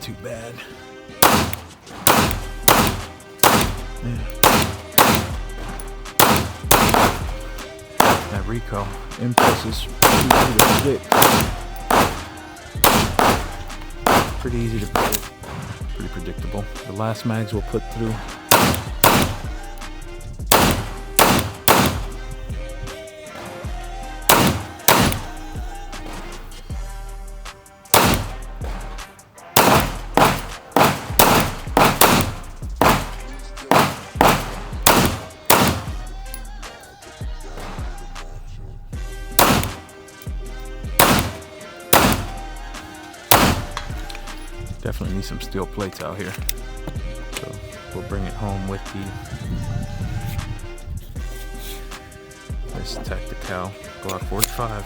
too bad. Yeah. That recoil impulse is pretty easy to predict. Pretty predictable. The last mags we'll put through. Definitely need some steel plates out here. So we'll bring it home with this tactical Glock 45.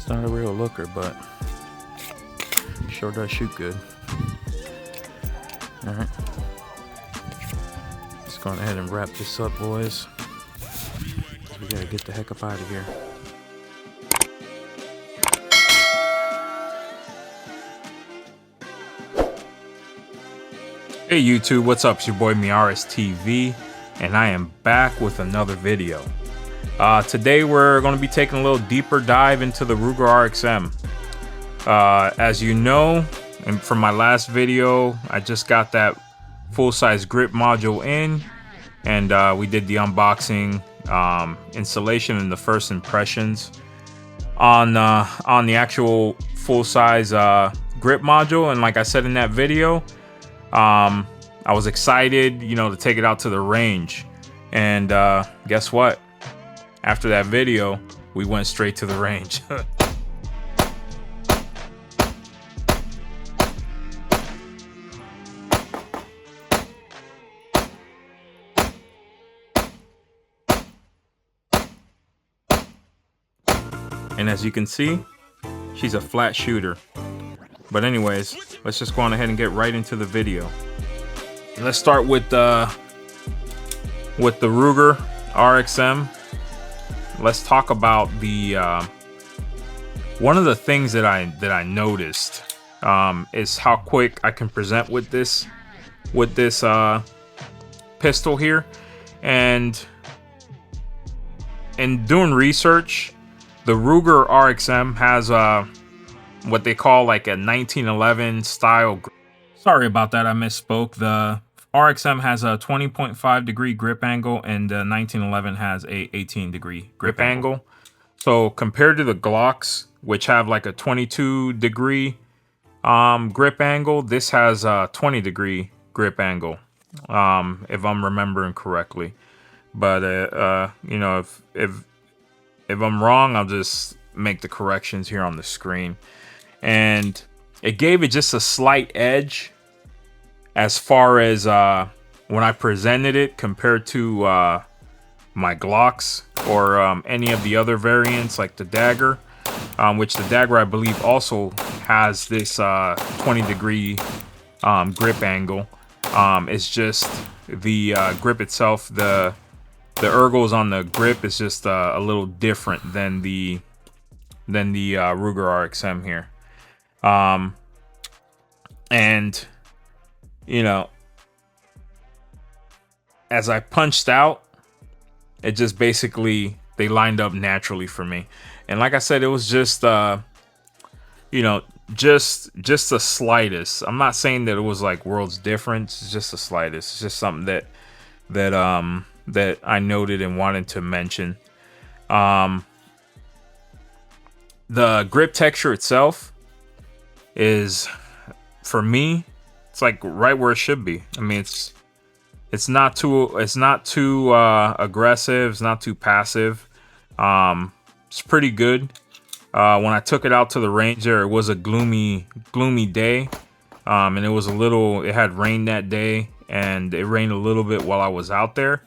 Not a real looker, but sure does shoot good. All right, let's go ahead and wrap this up, boys. We gotta get the heck up out of here. Hey YouTube, what's up? It's your boy MiaresTV, and I am back with another video. Today we're going to be taking a little deeper dive into the Ruger RXM. As you know, and from my last video, I just got that full-size grip module in, and we did the unboxing, installation, and the first impressions on the actual full-size grip module. And like I said in that video, I was excited, you know, to take it out to the range. And guess what? After that video, we went straight to the range. And as you can see, she's a flat shooter. But anyways, let's just go on ahead and get right into the video. Let's start with the Ruger RXM. Let's talk about the one of the things that I noticed is how quick I can present with this pistol here. And in doing research, the Ruger RXM has what they call like a 1911 style. Sorry about that, I misspoke. The RXM has a 20.5 degree grip angle, and the 1911 has a 18 degree grip angle. So compared to the Glocks, which have like a 22 degree grip angle, this has a 20 degree grip angle, if I'm remembering correctly. But you know, if I'm wrong, I'll just make the corrections here on the screen. And it gave it just a slight edge as far as when I presented it compared to my Glocks or any of the other variants like the Dagger, which the Dagger I believe also has this 20 degree grip angle. It's just the grip itself, the ergos on the grip is just a little different than the Ruger RXM here. And you know, as I punched out, it just basically, they lined up naturally for me. And like I said, it was just, you know, just the slightest. I'm not saying that it was like worlds difference. It's just the slightest. It's just something that I noted and wanted to mention. The grip texture itself is, for me, it's like right where it should be. I mean, it's not too aggressive. It's not too passive. It's pretty good. When I took it out to the range there, it was a gloomy day, and it had rain that day, and it rained a little bit while I was out there.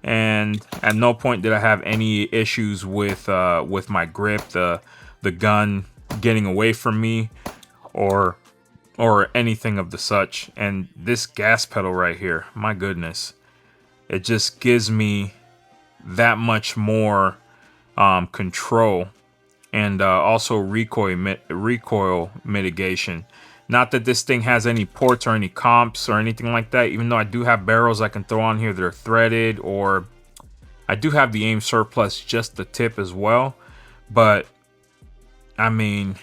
And at no point did I have any issues with my grip. The the gun getting away from me or anything of the such. And this gas pedal right here, my goodness, it just gives me that much more control, and also recoil mitigation. Not that this thing has any ports or any comps or anything like that, even though I do have barrels I can throw on here that are threaded, or I do have the aim surplus, just the tip as well. But I mean,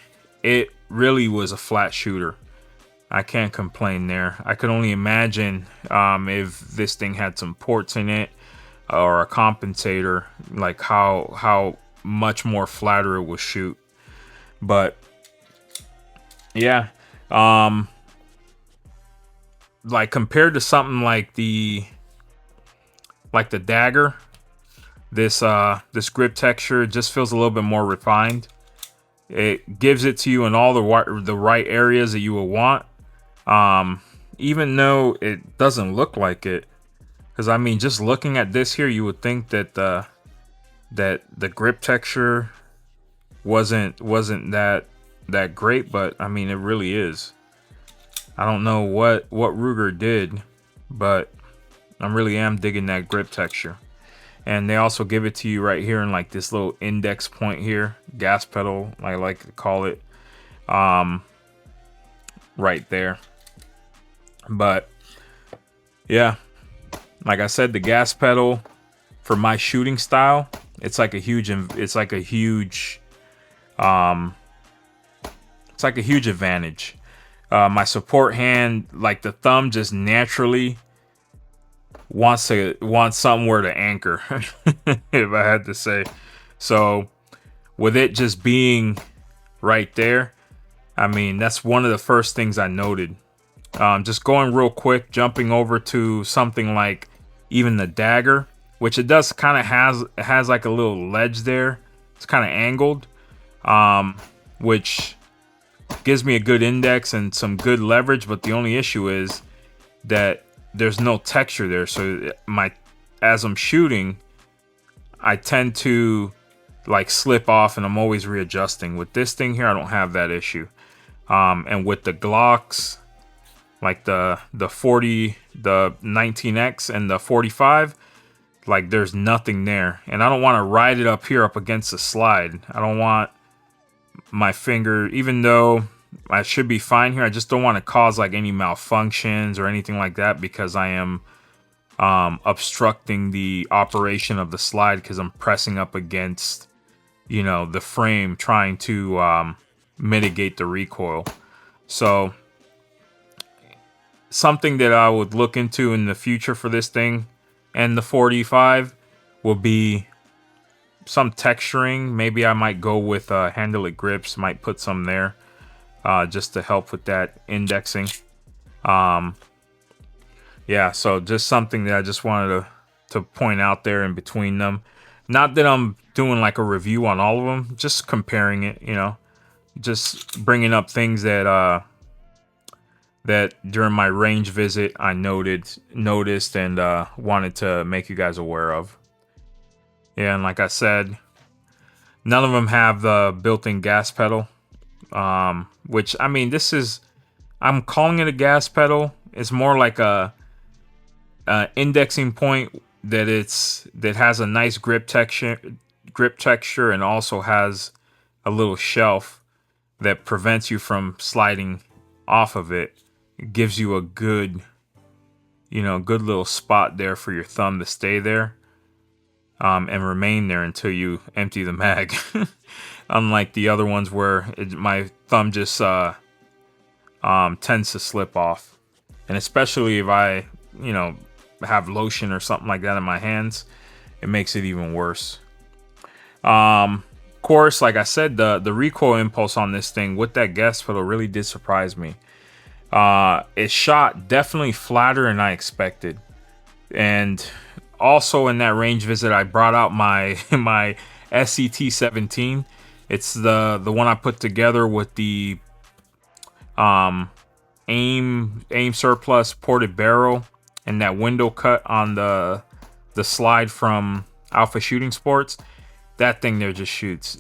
it really was a flat shooter. I can't complain there. I could only imagine if this thing had some ports in it or a compensator, like how much more flatter it will shoot. But yeah, like compared to something like the dagger, this grip texture just feels a little bit more refined. It gives it to you in all the right areas that you will want, even though it doesn't look like it. Because I mean, just looking at this here, you would think that the grip texture wasn't that great, but I mean, it really is. I don't know what Ruger did, but I really am digging that grip texture. And they also give it to you right here in like this little index point here, gas pedal, I like to call it, right there. But yeah, like I said, the gas pedal for my shooting style, it's like a huge advantage. My support hand, like the thumb, just naturally wants somewhere to anchor, if I had to say. So with it just being right there, I mean, that's one of the first things I noted. Just going real quick, jumping over to something like even the dagger, which it does kind of has like a little ledge there. It's kind of angled, which gives me a good index and some good leverage. But the only issue is that there's no texture there. So as I'm shooting, I tend to like slip off, and I'm always readjusting. With this thing here, I don't have that issue. And with the Glocks, like the 40, the 19X and the 45, like there's nothing there. And I don't want to ride it up here up against the slide. I don't want my finger, even though I should be fine here, I just don't want to cause like any malfunctions or anything like that, because I am obstructing the operation of the slide, because I'm pressing up against, you know, the frame, trying to mitigate the recoil. So something that I would look into in the future for this thing and the 45 will be some texturing. Maybe I might go with handle-it grips, might put some there just to help with that indexing. Yeah, so just something that I just wanted to point out there in between them. Not that I'm doing like a review on all of them, just comparing it, you know, just bringing up things that that during my range visit I noticed and wanted to make you guys aware of. Yeah, and like I said, none of them have the built-in gas pedal, which, I mean, I'm calling it a gas pedal. It's more like a indexing point that has a nice grip texture, and also has a little shelf that prevents you from sliding off of it. It gives you a good little spot there for your thumb to stay there, and remain there until you empty the mag. Unlike the other ones where my thumb just tends to slip off. And especially if I, have lotion or something like that in my hands, it makes it even worse. Of course, like I said, the recoil impulse on this thing with that gas pedal really did surprise me. It shot definitely flatter than I expected. And also in that range visit, I brought out my SCT-17. It's the one I put together with the aim surplus ported barrel and that window cut on the slide from Alpha Shooting Sports. That thing there just shoots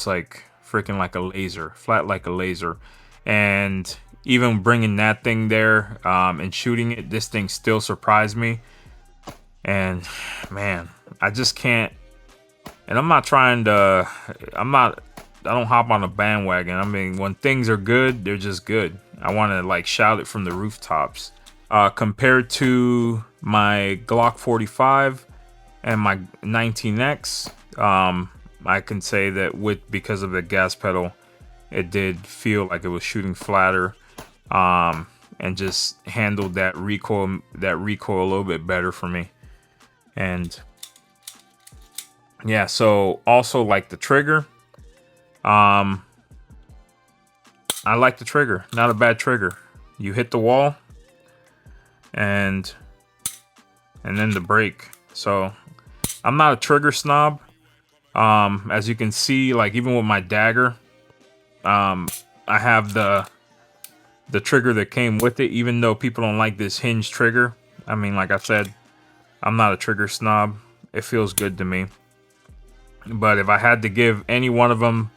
like freaking like a laser, flat like a laser. And even bringing that thing there and shooting it, this thing still surprised me. And man, I just can't. And I'm not trying to, I don't hop on a bandwagon. I mean, when things are good, they're just good. I want to like shout it from the rooftops. Compared to my Glock 45 and my 19X, I can say that because of the gas pedal, it did feel like it was shooting flatter, and just handled that recoil a little bit better for me. And yeah, so also like the trigger. I like the trigger, not a bad trigger. You hit the wall and then the brake. So I'm not a trigger snob. As you can see, like even with my dagger, I have the trigger that came with it, even though people don't like this hinge trigger. I mean, like I said, I'm not a trigger snob. It feels good to me. But if I had to give any one of them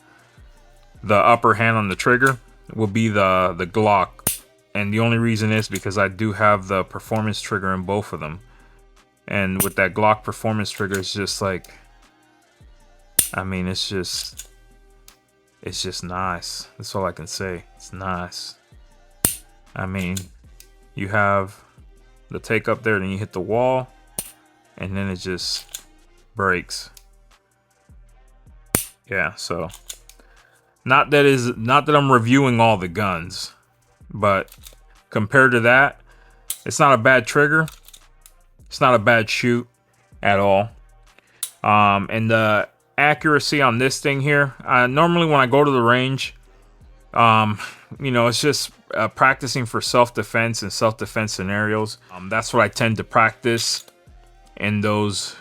the upper hand on the trigger, it would be the Glock. And the only reason is because I do have the performance trigger in both of them. And with that Glock performance trigger, it's just like, I mean, it's just nice. That's all I can say. It's nice. I mean, you have the take up there, then you hit the wall, and then it just breaks. Yeah, so not that I'm reviewing all the guns, but compared to that, it's not a bad trigger. It's not a bad shoot at all. And the accuracy on this thing here, normally when I go to the range, you know, it's just practicing for self-defense and self-defense scenarios. That's what I tend to practice in those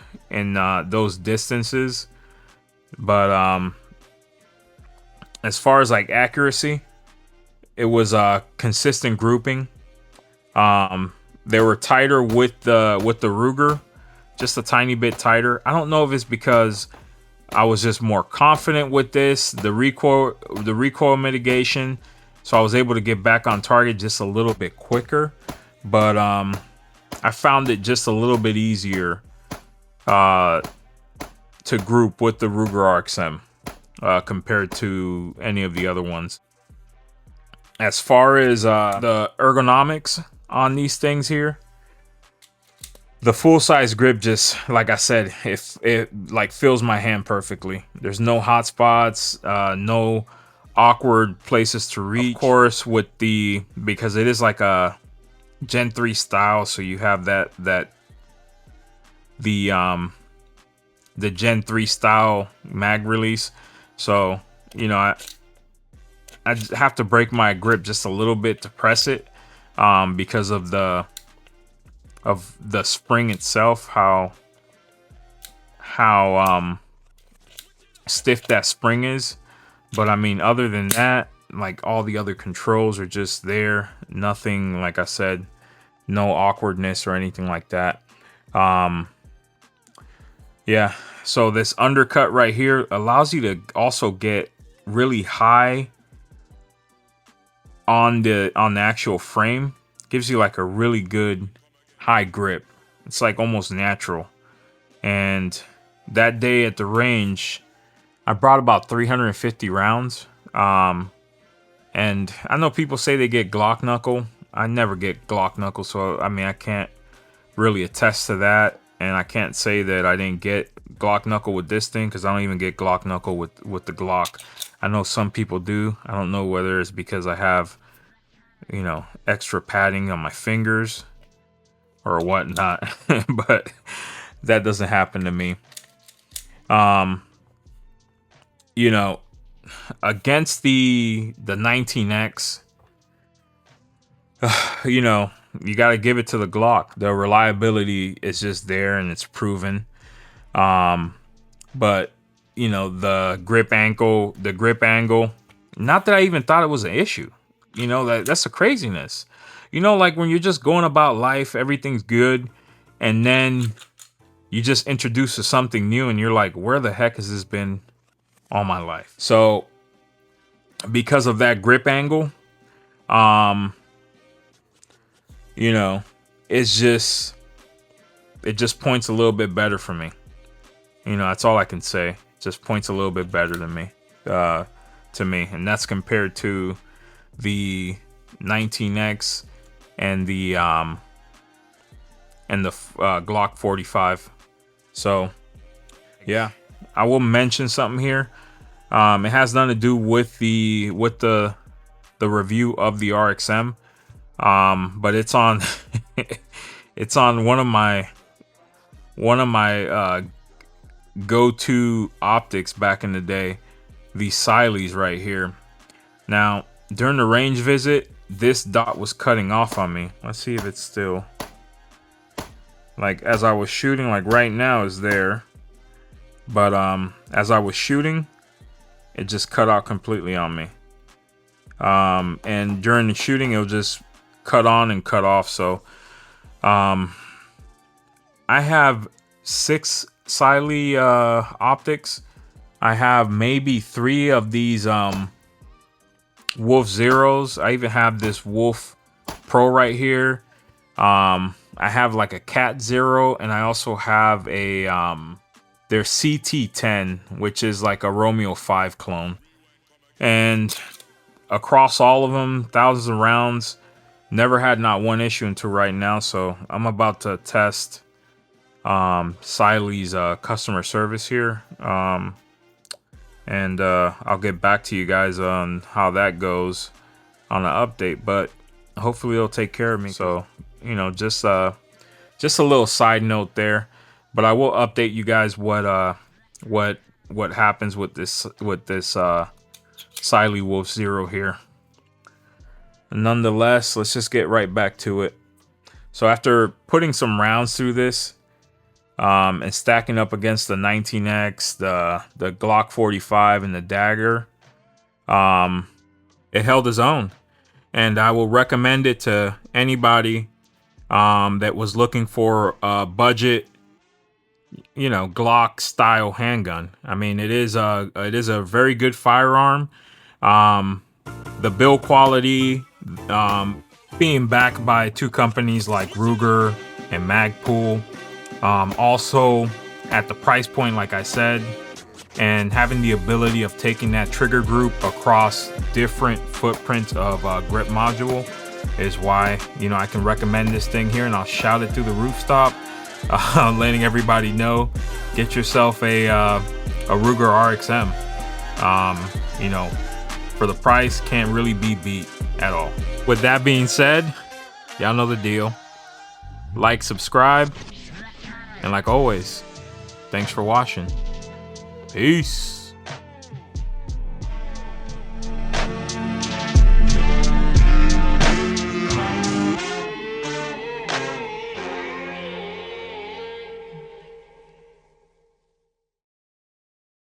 distances. But as far as like accuracy, it was consistent grouping. They were tighter with the Ruger, just a tiny bit tighter. I don't know if it's because I was just more confident with this, the recoil mitigation, so I was able to get back on target just a little bit quicker. But I found it just a little bit easier to group with the Ruger RXM compared to any of the other ones. As far as the ergonomics on these things here, the full-size grip, just like I said, it like fills my hand perfectly. There's no hot spots, no awkward places to reach. Of course, because it is like a Gen 3 style, so you have the Gen 3 style mag release. So, you know, I just have to break my grip just a little bit to press it, because of the spring itself, how stiff that spring is. But I mean, other than that, like all the other controls are just there. Nothing, like I said, no awkwardness or anything like that. Yeah, so this undercut right here allows you to also get really high on the actual frame. Gives you like a really good high grip. It's like almost natural. And that day at the range, I brought about 350 rounds. And I know people say they get Glock knuckle. I never get Glock knuckle, so I mean, I can't really attest to that. And I can't say that I didn't get Glock knuckle with this thing, because I don't even get Glock knuckle with the Glock. I know some people do. I don't know whether it's because I have, you know, extra padding on my fingers or whatnot, but that doesn't happen to me. You know, against the 19X, you know, you got to give it to the Glock. The reliability is just there and it's proven. But you know, the grip angle, not that I even thought it was an issue. You know, that's the craziness. You know, like when you're just going about life, everything's good, and then you just introduce to something new and you're like, where the heck has this been all my life? So because of that grip angle, you know, it just points a little bit better for me. You know, that's all I can say. It just points a little bit better than me, to me, and that's compared to the 19X and the Glock 45. So yeah, I will mention something here. It has nothing to do with the review of the RXM, but it's on it's on one of my go-to optics back in the day, the Siley's right here. Now, during the range visit, this dot was cutting off on me. Let's see if it's still, like, as I was shooting, like right now is there, but as I was shooting, it just cut out completely on me. And during the shooting, it'll just cut on and cut off. So I have 6 Siley optics. I have maybe 3 of these Wolf Zeros. I even have this Wolf Pro right here. I have like a Cat Zero, and I also have a their CT10, which is like a Romeo 5 clone. And across all of them, thousands of rounds, never had not one issue until right now. So I'm about to test Siley's customer service here, and I'll get back to you guys on how that goes on an update, but hopefully it'll take care of me. So, you know, just a little side note there, but I will update you guys what happens with this Siley Wolf Zero here. Nonetheless, let's just get right back to it. So after putting some rounds through this, and stacking up against the 19X, the Glock 45, and the Dagger, it held its own, and I will recommend it to anybody that was looking for a budget, you know, Glock style handgun. I mean, it is a very good firearm. The build quality, being backed by 2 companies like Ruger and Magpul. Also at the price point, like I said, and having the ability of taking that trigger group across different footprints of grip module is why, you know, I can recommend this thing here, and I'll shout it through the rooftop, letting everybody know, get yourself a Ruger RXM. You know, for the price, can't really be beat at all. With that being said, y'all know the deal. Like, subscribe. And like always, thanks for watching. Peace.